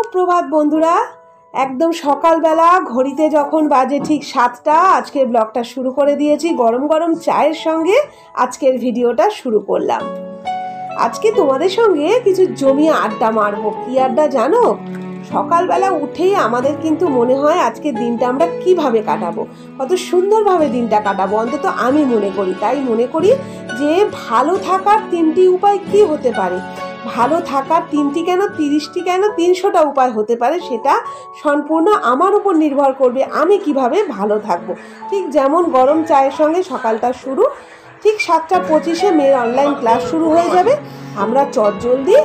সুপ্রভাত বন্ধুরা, একদম সকালবেলা ঘড়িতে যখন বাজে ঠিক 7টা আজকের ব্লগটা শুরু করে দিয়েছি। গরম গরম চায়ের সঙ্গে আজকের ভিডিওটা শুরু করলাম। আজকে তোমাদের সঙ্গে কিছু জমিয়ে আড্ডা মারবো। কি আড্ডা জানো? সকালবেলা উঠেই আমাদের কিন্তু মনে হয় আজকের দিনটা আমরা কিভাবে কাটাবো, কত সুন্দরভাবে দিনটা কাটাবো, অন্তত আমি মনে করি। তাই মনে করি যে ভালো থাকার 3টি উপায় কি হতে পারে। ভালো থাকার 3টি কেন 30টি কেন 300টা উপায় হতে পারে, সেটা সম্পূর্ণ আমার উপর নির্ভর করবে আমি কিভাবে ভালো থাকবো। ঠিক যেমন গরম চায়ের সঙ্গে সকালটা শুরু, ঠিক 7টা 25-এ মেয়ের অনলাইন ক্লাস শুরু হয়ে যাবে। আমরা চটজলদি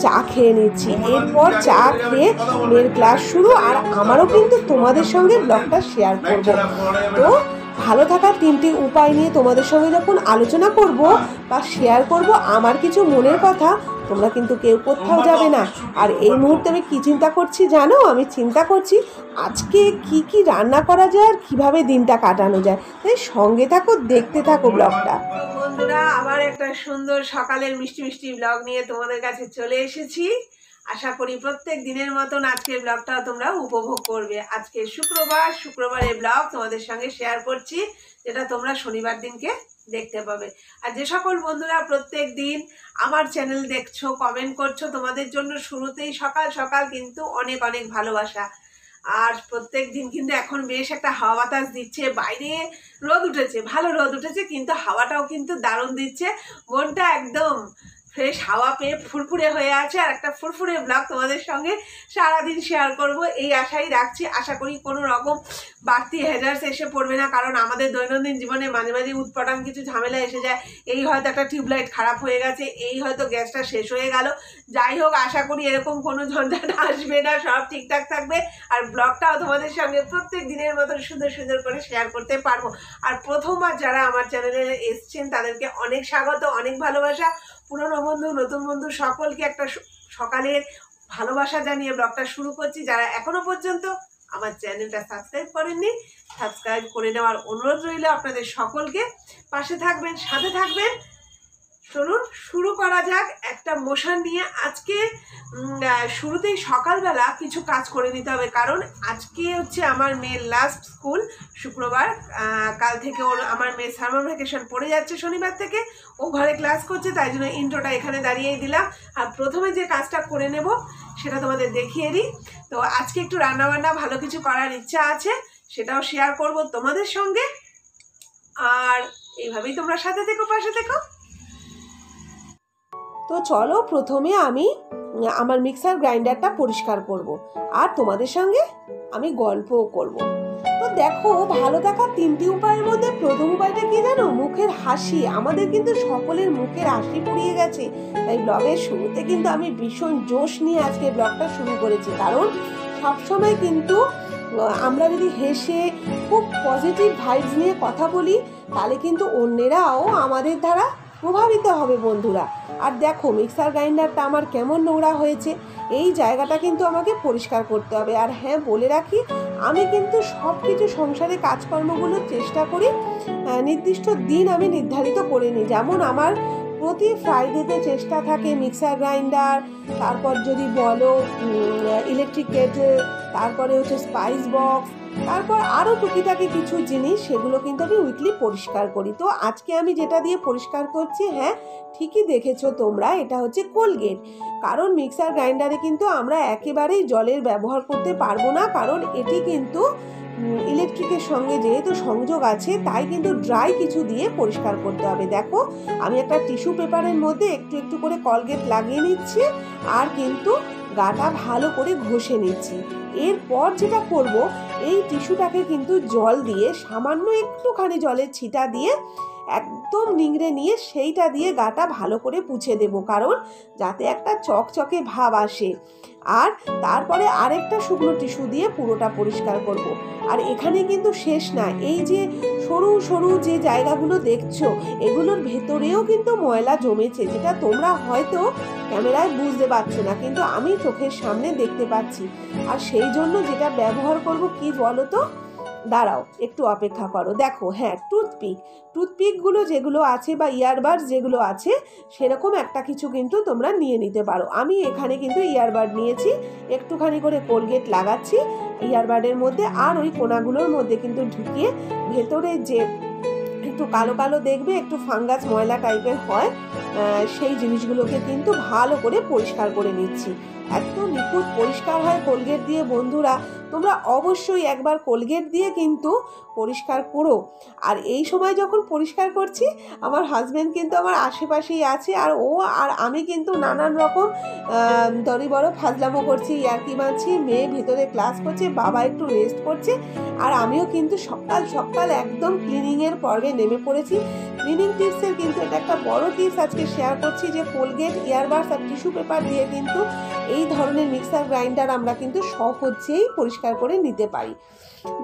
চা খেয়ে নিচ্ছি, এরপর চা খেয়ে মেয়ের ক্লাস শুরু। আর আমারও কিন্তু তোমাদের সঙ্গে ব্লগটা শেয়ার করব। তো ভালো থাকার 3টি উপায় নিয়ে তোমাদের সঙ্গে যখন আলোচনা করব বা শেয়ার করব আমার কিছু মনের কথা, তোমরা কিন্তু কেউ কোথাও যাবে না। আর এই মুহূর্তে আমি কি চিন্তা করছি জানো? আমি চিন্তা করছি আজকে কি কি রান্না করা যায় আর কিভাবে দিনটা কাটানো যায়। তাই সঙ্গে থাকো, দেখতে থাকো ব্লগটা। বন্ধুরা, আবার একটা সুন্দর সকালের মিষ্টি মিষ্টি ব্লগ নিয়ে তোমাদের কাছে চলে এসেছি। আশা করি প্রত্যেক দিনের মতন আজকের ব্লগটা তোমরা উপভোগ করবে। আজকে শুক্রবারের ব্লগ তোমাদের সঙ্গে শেয়ার করছি, যেটা তোমরা শনিবার দিনকে দেখতে পাবে। আর যে সকল বন্ধুরা প্রত্যেক দিন আমার চ্যানেল দেখছো, কমেন্ট করছো, তোমাদের জন্য শুরুতেই সকাল সকাল কিন্তু অনেক অনেক ভালোবাসা। আর প্রত্যেক দিন কিন্তু এখন বেশ একটা হাওয়া বাতাস দিচ্ছে, বাইরে রোদ উঠেছে, ভালো রোদ উঠেছে, কিন্তু হাওয়াটাও কিন্তু দারুণ দিচ্ছে। মনটা একদম ফ্রেশ হাওয়া পেয়ে ফুরফুরে হয়ে আছে। আর একটা ফুরফুরে ব্লগ তোমাদের সঙ্গে সারাদিন শেয়ার করব এই আশাই রাখছি। আশা করি কোনো রকম বাড়তি হ্যাজার্স এসে পড়বে না, কারণ আমাদের দৈনন্দিন জীবনে মাঝে মাঝে উৎপাদন কিছু ঝামেলা এসে যায়। এই হয়তো একটা টিউবলাইট খারাপ হয়ে গেছে, এই হয়তো গ্যাসটা শেষ হয়ে গেল। যাই হোক, আশা করি এরকম কোনো ঝঞ্ঝাট আসবে না, সব ঠিকঠাক থাকবে। আর ব্লগটাও তোমাদের সঙ্গে প্রত্যেক দিনের মতন সুন্দর সুন্দর করে শেয়ার করতে পারবো। আর প্রথমবার যারা আমার চ্যানেলে এসছেন তাদেরকে অনেক স্বাগত, অনেক ভালোবাসা। পুরনো বন্ধু, নতুন বন্ধু সকলকে একটা সকালের ভালোবাসা জানিয়ে ব্লগটা শুরু করছি। যারা এখনো পর্যন্ত আমার চ্যানেলটা সাবস্ক্রাইব করেননি, সাবস্ক্রাইব করে নেওয়ার অনুরোধ রইল আপনাদের সকলকে। পাশে থাকবেন, সাথে থাকবেন। চলুন শুরু করা যাক একটা মোশন নিয়ে। আজকে শুরুতেই সকালবেলা কিছু কাজ করে নিতে হবে, কারণ আজকে হচ্ছে আমার মেয়ের লাস্ট স্কুল, শুক্রবার। কাল থেকে আমার মেয়ের সামার ভ্যাকেশন পড়ে যাচ্ছে, শনিবার থেকে ও ঘরে ক্লাস করছে, তাই জন্য ইন্ট্রোটা এখানে দাঁড়িয়েই দিলাম। আর প্রথমে যে কাজটা করে নেব সেটা তোমাদের দেখিয়ে দিই। তো আজকে একটু রান্নাবান্না ভালো কিছু করার ইচ্ছা আছে, সেটাও শেয়ার করব তোমাদের সঙ্গে। আর এইভাবেই তোমরা সাথে থেকো, পাশে থেকো। তো চলো, প্রথমে আমি আমার মিক্সার গ্রাইন্ডারটা পরিষ্কার করব, আর তোমাদের সঙ্গে আমি গল্পও করব। তো দেখো, ভালো থাকার 3টি উপায়ের মধ্যে প্রথম উপায়টা কি জানো? মুখের হাসি। আমাদের কিন্তু সকলের মুখের হাসি পুড়িয়ে গেছে, তাই ব্লগের শুরুতে কিন্তু আমি ভীষণ জোশ নিয়ে আজকে ব্লগটা শুরু করেছি। কারণ সবসময় কিন্তু আমরা যদি হেসে খুব পজিটিভ ভাইবস নিয়ে কথা বলি, তাহলে কিন্তু অন্যেরাও আমাদের দ্বারা প্রভাবিত হবে বন্ধুরা। আর দেখো, মিক্সার গ্রাইন্ডারটা আমার কেমন নোংরা হয়েছে, এই জায়গাটা কিন্তু আমাকে পরিষ্কার করতে হবে। আর হ্যাঁ, বলে রাখি, আমি কিন্তু সব কিছু সংসারে কাজকর্মগুলো চেষ্টা করি নির্দিষ্ট দিন আমি নির্ধারিত করে নিই। যেমন আমার প্রতি ফ্রাইডেতে চেষ্টা থাকে মিক্সার গ্রাইন্ডার, তারপর যদি বলো ইলেকট্রিক কেটল, তারপরে হচ্ছে স্পাইস বক্স, তারপর আরও টুকিটাকি কিছু জিনিস, সেগুলো কিন্তু আমি উইকলি পরিষ্কার করি। তো আজকে আমি যেটা দিয়ে পরিষ্কার করছি, হ্যাঁ ঠিকই দেখেছো তোমরা, এটা হচ্ছে কোলগেট। কারণ মিক্সার গ্রাইন্ডারে কিন্তু আমরা একেবারেই জলের ব্যবহার করতে পারবো না, কারণ এটি কিন্তু ইলেকট্রিকের সঙ্গে যেহেতু সংযোগ আছে, তাই কিন্তু ড্রাই কিছু দিয়ে পরিষ্কার করতে হবে। দেখো, আমি একটা টিস্যু পেপারের মধ্যে একটু একটু করে কোলগেট লাগিয়ে নিচ্ছি, আর কিন্তু গাটা ভালো করে ঘষে নিচ্ছি। এরপর যেটা করব, এই টিস্যুটাকে কিন্তু জল দিয়ে, সামান্য একটুখানি জলের ছিটা দিয়ে একদম নিংড়ে নিয়ে সেইটা দিয়ে গাটা ভালো করে পুছে দেব, কারণ যাতে একটা চকচকে ভাব আসে। আর তারপরে আরেকটা শুকনো টিস্যু দিয়ে পুরোটা পরিষ্কার করব। আর এখানে কিন্তু শেষ না, এই যে সরু সরু যে জায়গাগুলো দেখছো, এগুলোর ভেতরেও কিন্তু ময়লা জমেছে, যেটা তোমরা হয়তো ক্যামেরায় বুঝতে পারছো না, কিন্তু আমি চোখের সামনে দেখতে পাচ্ছি। আর সেই জন্য যেটা ব্যবহার করব কি বলো তো, দাঁড়াও একটু অপেক্ষা করো। দেখো, হ্যাঁ, টুথপিকগুলো যেগুলো আছে বা ইয়ারবাডস যেগুলো আছে সেরকম একটা কিছু কিন্তু তোমরা নিয়ে নিতে পারো। আমি এখানে কিন্তু ইয়ারবাড নিয়েছি, একটুখানি করে কোলগেট লাগাচ্ছি ইয়ারবাডের মধ্যে, আর ওই কোনাগুলোর মধ্যে কিন্তু ঢুকিয়ে ভেতরে যে একটু কালো কালো দেখবে, একটু ফাঙ্গাস ময়লা টাইপের হয়, সেই জিনিসগুলোকে কিন্তু ভালো করে পরিষ্কার করে নিচ্ছি। এত নিখুঁত পরিষ্কার হয় কোলগেট দিয়ে বন্ধুরা, তোমরা অবশ্যই একবার কোলগেট দিয়ে কিন্তু পরিষ্কার করো। আর এই সময় যখন পরিষ্কার করছি, আমার হাজব্যান্ড কিন্তু আমার আশেপাশেই আছে, আর ও আর আমি কিন্তু নানান রকম দড়ি বড় ফাজলামো করছি, ইয়ার্কি মারছি। মেয়ে ভিতরে ক্লাস করছে, বাবা একটু রেস্ট করছে, আর আমিও কিন্তু সকাল সকাল একদম ক্লিনিংয়ের পর্বে নেমে পড়েছি। ক্লিনিং টিপসের কিন্তু এটা একটা বড় টিপস আজকে শেয়ার করছি, যে কোলগেট, ইয়ারবাডস আর টিস্যু পেপার দিয়ে কিন্তু এই ধরনের মিক্সার গ্রাইন্ডার আমরা কিন্তু সহজেই পরিষ্কার করে নিতে পারি।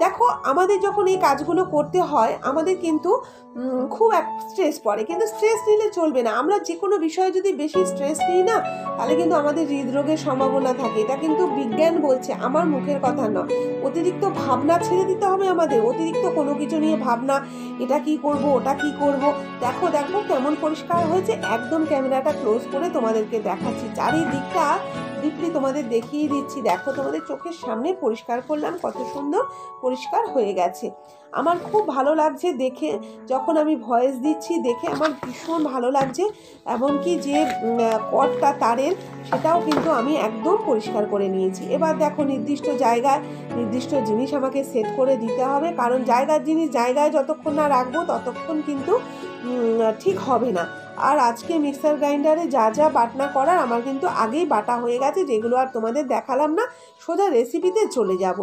দেখো, আমাদের যখন এই কাজগুলো করতে হয় আমাদের কিন্তু খুব এক স্ট্রেস পড়ে, কিন্তু স্ট্রেস নিলে চলবে না। আমরা যে কোনো বিষয়ে যদি বেশি স্ট্রেস নিই না, তাহলে কিন্তু আমাদের হৃদরোগের সম্ভাবনা থাকে। এটা কিন্তু বিজ্ঞান বলছে, আমার মুখের কথা নয়। অতিরিক্ত ভাবনা ছেড়ে দিতে হবে আমাদের, অতিরিক্ত কোনো কিছু নিয়ে ভাবনা, এটা কি করব, ওটা কি করব। দেখো দেখো কেমন পরিষ্কার হয়েছে, একদম ক্যামেরাটা ক্লোজ করে তোমাদেরকে দেখাচ্ছি, চারিদিকটা ডিপলি তোমাদের দেখিয়ে দিচ্ছি। দেখো, তোমাদের চোখের সামনে পরিষ্কার করলাম, কত সুন্দর পরিষ্কার হয়ে গেছে। আমার খুব ভালো লাগছে দেখে, যখন আমি ভয়েস দিচ্ছি দেখে আমার ভীষণ ভালো লাগছে। এমনকি যে কর্ডটা তারের, সেটাও কিন্তু আমি একদম পরিষ্কার করে নিয়েছি। এবার দেখো, নির্দিষ্ট জায়গায় নির্দিষ্ট জিনিস আমাকে সেট করে দিতে হবে, কারণ জায়গার জিনিস জায়গায় যতক্ষণ না রাখবো ততক্ষণ কিন্তু ঠিক হবে না। আর আজকে মিক্সার গ্রাইন্ডারে যা যা বাটনা করার আমার কিন্তু আগেই বাটা হয়ে গেছে, যেগুলো আর তোমাদের দেখালাম না, সোজা রেসিপিতে চলে যাব।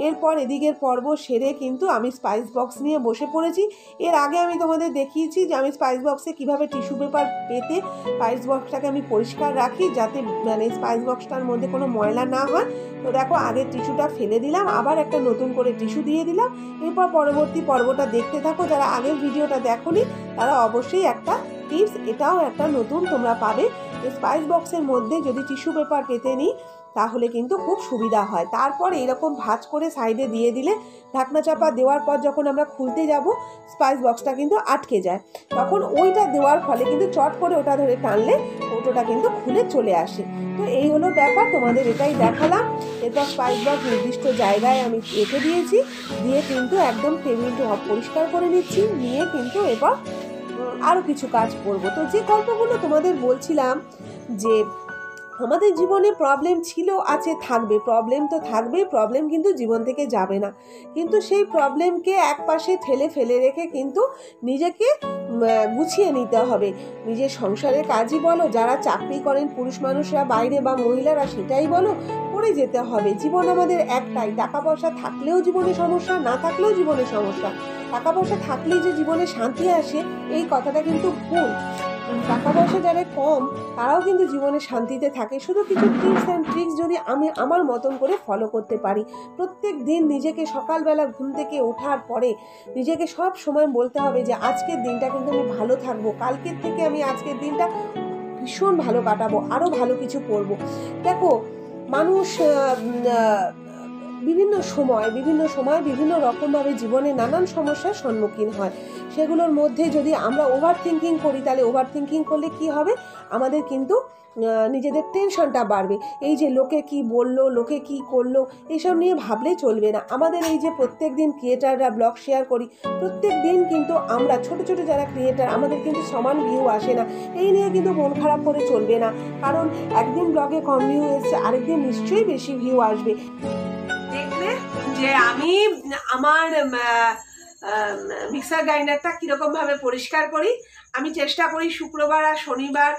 এরপর এদিকের পর্ব সেরে কিন্তু আমি স্পাইস বক্স নিয়ে বসে পড়েছি। এর আগে আমি তোমাদের দেখিয়েছি যে আমি স্পাইস বক্সে কিভাবে টিস্যু পেপার পেতে স্পাইস বক্সটাকে আমি পরিষ্কার রাখি, যাতে মানে স্পাইস বক্সটার মধ্যে কোনো ময়লা না হয়। তো দেখো, আগের টিস্যুটা ফেলে দিলাম, আবার একটা নতুন করে টিস্যু দিয়ে দিলাম। এরপর পরবর্তী পর্বটা দেখতে থাকো। যারা আগের ভিডিওটা দেখোনি তারা অবশ্যই একটা টিপস, এটাও একটা নতুন তোমরা পাবে, যে স্পাইস বক্সের মধ্যে যদি টিস্যু পেপার পেতে নিই তাহলে কিন্তু খুব সুবিধা হয়। তারপর এইরকম ভাঁজ করে সাইডে দিয়ে দিলে, ঢাকনা চাপা দেওয়ার পর যখন আমরা খুলতে যাব স্পাইস বক্সটা কিন্তু আটকে যায়, তখন ওইটা দেওয়ার ফলে কিন্তু চট করে ওটা ধরে টানলে ওটা কিন্তু খুলে চলে আসে। তো এই হলো ব্যাপার, তোমাদের এটাই দেখালাম। এরপর স্পাইস বক্স নির্দিষ্ট জায়গায় আমি রেখে দিয়েছি, দিয়ে কিন্তু একদম টেবিলটা পরিষ্কার করে নিচ্ছি, নিয়ে কিন্তু এবার আরও কিছু কাজ করব। তো যে গল্পগুলো তোমাদের বলছিলাম, যে আমাদের জীবনে প্রবলেম ছিল, আছে, থাকবে, প্রবলেম তো থাকবে, প্রবলেম কিন্তু জীবন থেকে যাবে না। কিন্তু সেই প্রবলেমকে একপাশে ঠেলে ফেলে রেখে কিন্তু নিজেকে গুছিয়ে নিতে হবে। নিজের সংসারের কাজই বলো, যারা চাকরি করেন পুরুষ মানুষরা বাইরে বা মহিলারা, সেটাই বলো, করে যেতে হবে। জীবন আমাদের একটাই, টাকা পয়সা থাকলেও জীবনে সমস্যা, না থাকলেও জীবনে সমস্যা। টাকা পয়সা থাকলেই যে জীবনে শান্তি আসে, এই কথাটা কিন্তু ভুল। টাকা পয়সা যারা কম তারাও কিন্তু জীবনে শান্তিতে থাকে। শুধু কিছু টিপস অ্যান্ড ট্রিক্স যদি আমি আমার মতন করে ফলো করতে পারি, প্রত্যেক দিন নিজেকে সকালবেলা ঘুম থেকে ওঠার পরে নিজেকে সব সময় বলতে হবে যে আজকের দিনটা কিন্তু আমি ভালো থাকবো, কালকের থেকে আমি আজকের দিনটা ভীষণ ভালো কাটাবো, আরও ভালো কিছু করবো। দেখো, মানুষ বিভিন্ন সময় বিভিন্ন রকমভাবে জীবনে নানান সমস্যার সম্মুখীন হয়। সেগুলোর মধ্যে যদি আমরা ওভার থিঙ্কিং করি, তাহলে ওভার থিঙ্কিং করলে কি হবে, আমাদের কিন্তু নিজেদের টেনশনটা বাড়বে। এই যে লোকে কি বললো, লোকে কি করলো, এইসব নিয়ে ভাবলে চলবে না। আমাদের এই যে প্রত্যেক দিন ক্রিয়েটাররা ব্লগ শেয়ার করি, প্রত্যেক দিন কিন্তু আমরা ছোট ছোট যারা ক্রিয়েটার, আমাদের কিন্তু সমান ভিউ আসে না। এই নিয়ে কিন্তু মন খারাপ করে চলবে না, কারণ একদিন ব্লগে কম ভিউ এসছে, আরেকদিন নিশ্চয়ই বেশি ভিউ আসবে। দেখলে যে আমি আমার মিক্সার গ্রাইন্ডারটা কীরকমভাবে পরিষ্কার করি। আমি চেষ্টা করি শুক্রবার আর শনিবার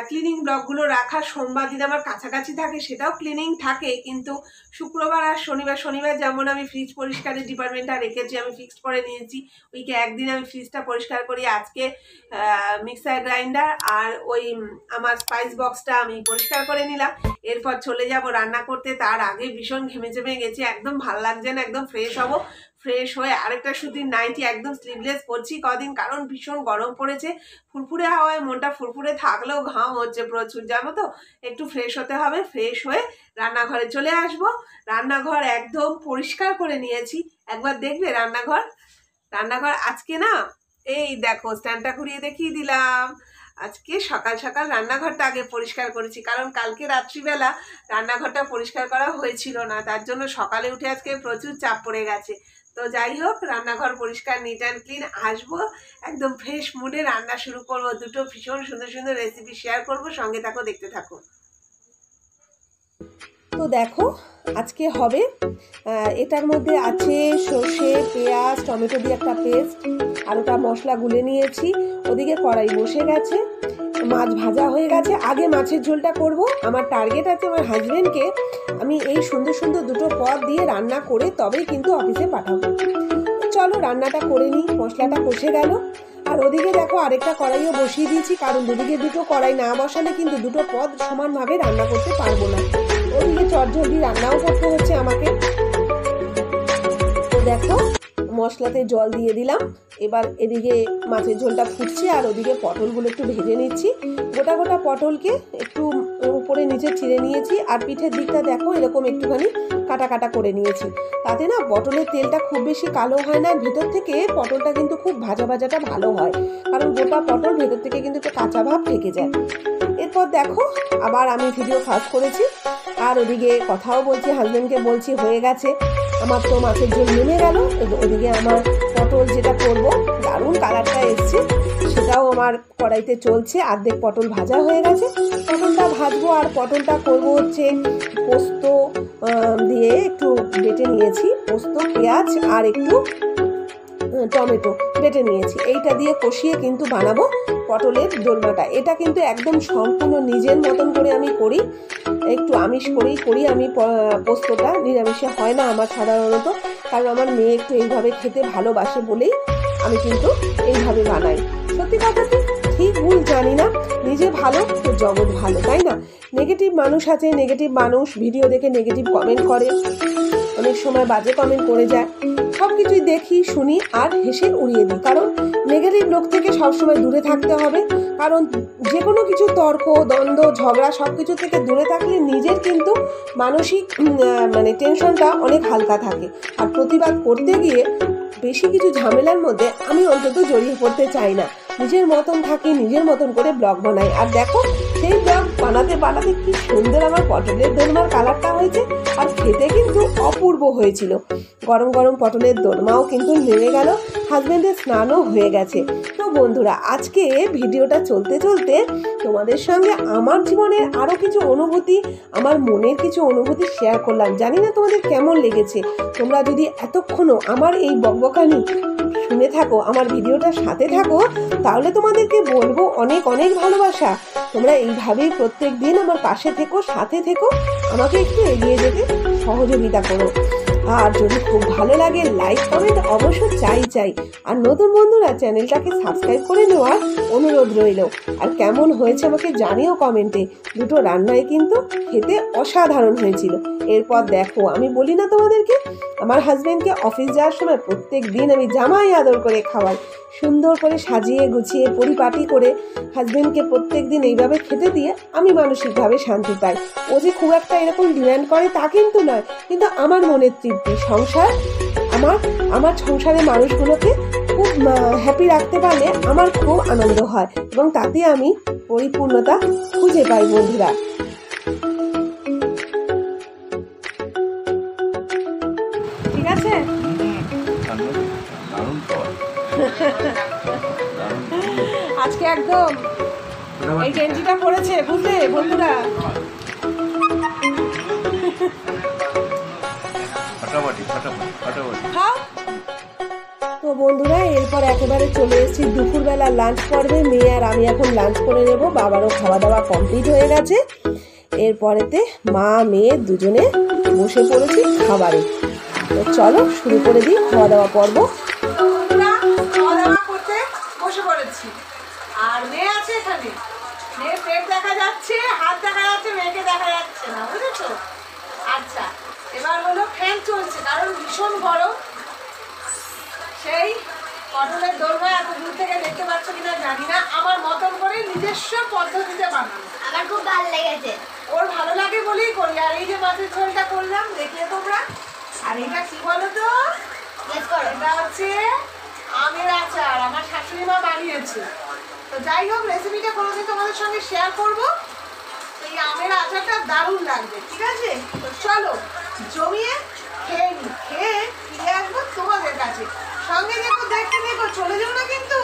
ক্লিনিং ব্লগগুলো রাখার। সোমবার দিন আমার কাছাকাছি থাকে, সেটাও ক্লিনিং থাকে, কিন্তু শুক্রবার আর শনিবার যেমন আমি ফ্রিজ পরিষ্কারের ডিপার্টমেন্টটা রেখেছি, আমি ফিক্সড করে নিয়েছি, উইকে একদিন আমি ফ্রিজটা পরিষ্কার করি। আজকে মিক্সার গ্রাইন্ডার আর ওই আমার স্পাইস বক্সটা আমি পরিষ্কার করে নিলাম। এরপর চলে যাব রান্না করতে। তার আগে ভীষণ ঘেমে গেছি, একদম ভালো লাগছে না, একদম ফ্রেশ হব। ফ্রেশ হয়ে আরেকটা সুতির নাইটি একদম স্লিভলেস পরছি কদিন, কারণ ভীষণ গরম পড়েছে। ফুরফুরে হাওয়ায় মনটা ফুরফুরে থাকলেও ঘাম হচ্ছে প্রচুর, জানো তো। একটু ফ্রেশ হতে হবে, ফ্রেশ হয়ে রান্নাঘরে চলে আসব। রান্নাঘর একদম পরিষ্কার করে নিয়েছি, একবার দেখবে রান্নাঘর। আজকে না, এই দেখো স্ট্যান্ডটা ঘুরিয়ে দেখিয়ে দিলাম। আজকে সকাল সকাল রান্নাঘরটা আগে পরিষ্কার করেছি, কারণ কালকে রাত্রিবেলা রান্নাঘরটা পরিষ্কার করা হয়েছিল না, তার জন্য সকালে উঠে আজকে প্রচুর চাপ পড়ে গেছে। তো যাই হোক, রান্নাঘর পরিষ্কার নিট অ্যান্ড ক্লিন, আসবো একদম ফ্রেশ মুডে রান্না শুরু করব। দুটো ভীষণ সুন্দর সুন্দর রেসিপি শেয়ার করব, সঙ্গে থাকো, দেখতে থাকো। তো দেখো আজকে হবে, এটার মধ্যে আছে সর্ষে, পেঁয়াজ, টমেটো দিয়ে একটা পেস্ট, আর ওটা মশলা গুলে নিয়েছি। ওদিকে কড়াই বসে গেছে, মাছ ভাজা হয়ে গেছে। আগে মাছের ঝোলটা করব। আমার টার্গেট আছে আমার হাজবেন্ডকে আমি এই সুন্দর সুন্দর দুটো পদ দিয়ে রান্না করে তবেই কিন্তু অফিসে পাঠাবো। চলো রান্নাটা করে নিই। মশলাটা কষে গেল, আর ওদিকে দেখো আরেকটা কড়াইও বসিয়ে দিয়েছি, কারণ দুদিকে দুটো কড়াই না বসালে কিন্তু দুটো পদ সমানভাবে রান্না করতে পারবো না। ওদিকে চটজলদি রান্নাও করতে হচ্ছে আমাকে। তো দেখো মশলাতে জল দিয়ে দিলাম। এবার এদিকে মাছের ঝোলটা ফুটছে, আর ওদিকে পটলগুলো একটু ভেজে নিচ্ছি। গোটা গোটা পটলকে একটু উপরে নিচে চিড়ে নিয়েছি, আর পিঠের দিকটা দেখো এরকম একটুখানি কাটা কাটা করে নিয়েছি। তাতে না পটলের তেলটা খুব বেশি কালো হয় না, ভেতর থেকে পটলটা কিন্তু খুব ভাজা ভাজাটা ভালো হয়, কারণ গোটা পটল ভেতর থেকে কিন্তু একটু কাঁচা ভাব থেকে যায়। এরপর দেখো আবার আমি ভিডিও ফাস্ট করেছি, আর ওদিকে কথাও বলছি, হাজবেন্ডকে বলছি হয়ে গেছে। আমার তো মাছের ঝোল নেমে গেল। ওদিকে আমার পটল যেটা করবো, দারুণ কালারটা এসছে, সেটাও আমার কড়াইতে চলছে। অর্ধেক পটল ভাজা হয়ে গেছে, পটলটা ভাজবো। আর পটলটা করবো হচ্ছে পোস্ত দিয়ে একটু বেটে নিয়েছি, পোস্ত, পেঁয়াজ আর একটু টমেটো বেটে নিয়েছি। এইটা দিয়ে কষিয়ে কিন্তু বানাবো পটলের দোলমাটা। এটা কিন্তু একদম সম্পূর্ণ নিজের মতন করে আমি করি, একটু আমিষ করি আমি। পোস্তটা নিরামিষে হয় না আমার সাধারণত, কারণ আমার মেয়ে একটু এইভাবে খেতে ভালোবাসে বলেই আমি কিন্তু এইভাবে বানাই। সত্যি কথা কি ঠিক ভুল জানি না, নিজে ভালো তো জগৎ ভালো, তাই না? নেগেটিভ মানুষ আছে, নেগেটিভ মানুষ ভিডিও দেখে নেগেটিভ কমেন্ট করে, অনেক সময় বাজে কমেন্ট করে যায়। সব কিছুই দেখি, শুনি আর হেসে উড়িয়ে দিই, কারণ নেগেটিভ লোক থেকে সবসময় দূরে থাকতে হবে। কারণ যে কোনো কিছু তর্ক, দ্বন্দ্ব, ঝগড়া সব কিছু থেকে দূরে থাকলে নিজের কিন্তু মানসিক টেনশনটা অনেক হালকা থাকে। আর প্রতিবাদ করতে গিয়ে বেশি কিছু ঝামেলার মধ্যে আমি অন্তত জড়িয়ে পড়তে চাই না। নিজের মতন থাকি, নিজের মতন করে ব্লগ বানাই। আর দেখো সেই ব্লগ বানাতে বানাতে কি সুন্দর আমার পটলের দোরমার কালারটা হয়েছে, আর খেতে কিন্তু অপূর্ব হয়েছিল। গরম গরম পটলের দোরমাও কিন্তু নেমে গেল, হাজবেন্ডের স্নানও হয়ে গেছে। তো বন্ধুরা, আজকে ভিডিওটা চলতে চলতে তোমাদের সঙ্গে আমার জীবনের আরও কিছু অনুভূতি, আমার মনের কিছু অনুভূতি শেয়ার করলাম। জানি না তোমাদের কেমন লেগেছে। তোমরা যদি এতক্ষণও আমার এই বকবকানি শুনে থাকো, আমার ভিডিওটার সাথে থাকো, তাহলে তোমাদেরকে বলবো অনেক অনেক ভালোবাসা। তোমরা এইভাবেই প্রত্যেক দিন আমার পাশে থেকো, সাথে থেকো, আমাকে একটু এগিয়ে যেতে সহযোগিতা করো। আর যদি খুব ভালো লাগে লাইক কমেন্ট অবশ্য চাই। আর নতুন বন্ধুরা চ্যানেলটাকে সাবস্ক্রাইব করে নেওয়ার অনুরোধ রইল। আর কেমন হয়েছে আমাকে জানিও কমেন্টে। দুটো রান্নাই কিন্তু খেতে অসাধারণ হয়েছিল। এরপর দেখো, আমি বলি না তোমাদেরকে, আমার হাজবেন্ডকে অফিস যাওয়ার সময় প্রত্যেক দিন আমি জামাই আদর করে খাওয়াই, সুন্দর করে সাজিয়ে গুছিয়ে পরিপাটি করে হাজবেন্ডকে প্রত্যেক দিন এইভাবে খেতে দিয়ে আমি মানসিকভাবে শান্তি পাই। ও যে খুব একটা এরকম ডিমান্ড করে তা কিন্তু নয়, কিন্তু আমার মনের তৃপ্তি, সংসার, আমার সংসারের মানুষগুলোকে খুব হ্যাপি রাখতে পারলে আমার খুব আনন্দ হয়, এবং তাতে আমি পরিপূর্ণতা খুঁজে পাই বন্ধুরা। ঠিক আছে, আজকে একদম এই গেঞ্জিটা পরেছে, বুঝলে বন্ধুরা। তো বন্ধুরা, এরপর একেবারে চলে এসেছি দুপুরবেলা লাঞ্চ পর্বে। মেয়ে আর আমি এখন লাঞ্চ করে নেব। বাবারও খাওয়া দাওয়া কমপ্লিট হয়ে গেছে। এরপরেতে মা মেয়ে দুজনে বসে পড়েছি খাবারে। তো চলো শুরু করে দিই খাওয়া দাওয়া পর্ব। খাওয়া দাওয়া করতে বসে পড়েছি, আর মেয়ে আছে এখানে। মেয়ে পেট দেখা যাচ্ছে, হাত দেখা যাচ্ছে, মেয়েকে দেখা যাচ্ছে না, বুঝেছো? আচ্ছা, এবার হলো ফ্যান চলছে, কারণ ভীষণ গরম। সেই পটলের দোরমা এত দূর থেকে দেখতে পাচ্ছ কিনা জানি না, আমার মতন করে নিজস্ব পদ্ধতিতে বানানো। আমার খুব ভালো লেগেছে। ওর ভালো লাগে বলেই করি। আর এই যে মাছের ঝোলটা করলাম দেখলে তোমরা। আর এটা কি বলো তো, এটা হচ্ছে আমের আচার, আমার শাশুড়ি মা বানিয়েছে। তো যাই হোক, রেসিপিটা কোনোদিন তোমাদের সঙ্গে শেয়ার করবো। এই আমের আচারটা দারুণ লাগবে, ঠিক আছে? তো চলো জমিয়ে খেয়ে নি, খেয়ে ফিরে আসবো তোমাদের কাছে। সঙ্গে দেখো, দেখতে দেখো, চলে যাও না কিন্তু।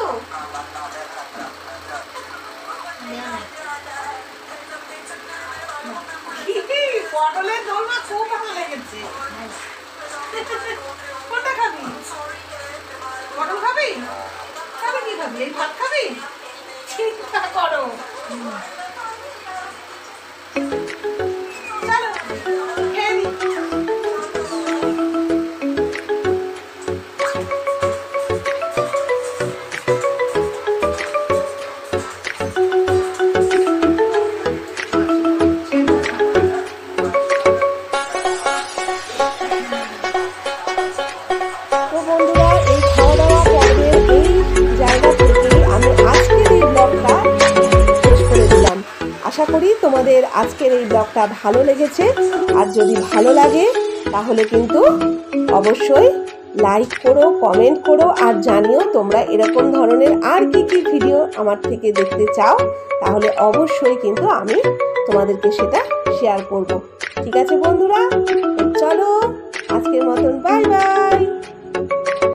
পটলের দোরমা খুব ভালো লেগেছে। কোনটা খাবি? পটল খাবি? খাবি কি খাবি? এই ভাত খাবি? চিন্তা করো। চলো খেয়ে নি। আশা করি তোমাদের আজকের এই ব্লগটা ভালো লেগেছে। আর যদি ভালো লাগে তাহলে কিন্তু অবশ্যই লাইক করো, কমেন্ট করো, আর জানিও তোমরা এরকম ধরনের আর কি কি ভিডিও আমার থেকে দেখতে চাও। তাহলে অবশ্যই কিন্তু আমি তোমাদেরকে সেটা শেয়ার করব। ঠিক আছে বন্ধুরা, চলো আজকের মতন বাই বাই।